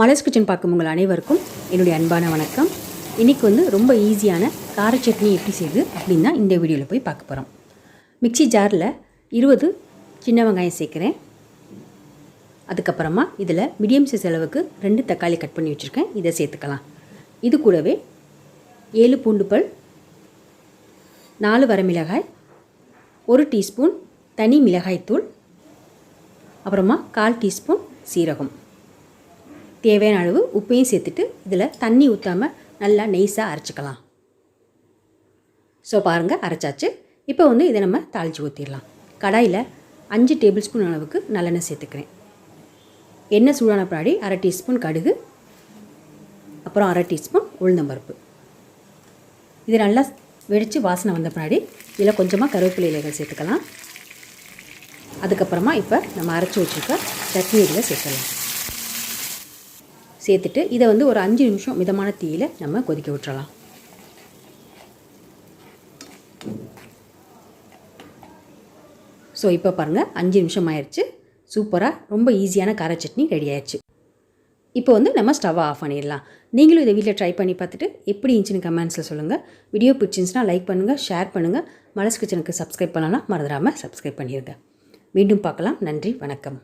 Malar's kitchen பார்க்கும் உங்கள் அனைவருக்கும் என்னுடைய அன்பான வணக்கம். இன்றைக்கி ரொம்ப ஈஸியான கார சட்னி எப்படி செய்யுது அப்படின்னு தான் இந்த வீடியோவில் போய் பார்க்க போகிறோம். மிக்சி ஜாரில் 20 சின்ன வெங்காயம் சேர்க்குறேன். அதுக்கப்புறமா இதில் மீடியம் சைஸ் அளவுக்கு 2 தக்காளி கட் பண்ணி வச்சுருக்கேன், இதை சேர்த்துக்கலாம். இது கூடவே 7 பூண்டு பல், 4 வரமிளகாய், 1 டீஸ்பூன் தனி மிளகாய்த்தூள், அப்புறமா 1/4 டீஸ்பூன் சீரகம், தேவையான அளவு உப்பையும் சேர்த்துட்டு இதில் தண்ணி ஊற்றாமல் நல்லா நெய்ஸாக அரைச்சிக்கலாம். ஸோ பாருங்கள், அரைச்சாச்சு. இப்போ இதை நம்ம தாளித்து ஊற்றிடலாம். கடாயில் 5 டேபிள் ஸ்பூன் அளவுக்கு நல்லெண்ணெய் சேர்த்துக்கிறேன். எண்ணெய் சூடான பின்னாடி 1/2 டீஸ்பூன் கடுகு, அப்புறம் 1/2 டீஸ்பூன் உளுந்தம்பருப்பு. இது நல்லா வெடித்து வாசனை வந்த பின்னாடி இதில் கொஞ்சமாக கருவேப்பிலை இலைகள் சேர்த்துக்கலாம். அதுக்கப்புறமா இப்போ நம்ம அரைச்சி வச்சுருக்க சட்னி இதில் சேர்த்துக்கலாம். சேர்த்துட்டு இதை ஒரு 5 நிமிஷம் மிதமான தீயில் நம்ம கொதிக்க விட்டுறலாம். ஸோ இப்போ பாருங்கள், 5 நிமிஷம் ஆயிடுச்சு. சூப்பராக ரொம்ப ஈஸியான கார சட்னி ரெடி ஆயிடுச்சு. இப்போ நம்ம ஸ்டவ்வை ஆஃப் பண்ணிடலாம். நீங்களும் இதை வீட்டில் ட்ரை பண்ணி பார்த்துட்டு எப்படி இருந்துச்சுன்னு கமெண்ட்ஸில் சொல்லுங்கள். வீடியோ பிடிச்சிருந்துச்சுன்னா லைக் பண்ணுங்கள், ஷேர் பண்ணுங்கள். மலர்ஸ் கிச்சனுக்கு சப்ஸ்கிரைப் பண்ணலாம் மறந்துடாமல் சப்ஸ்கிரைப் பண்ணிடுங்க. மீண்டும் பார்க்கலாம். நன்றி, வணக்கம்.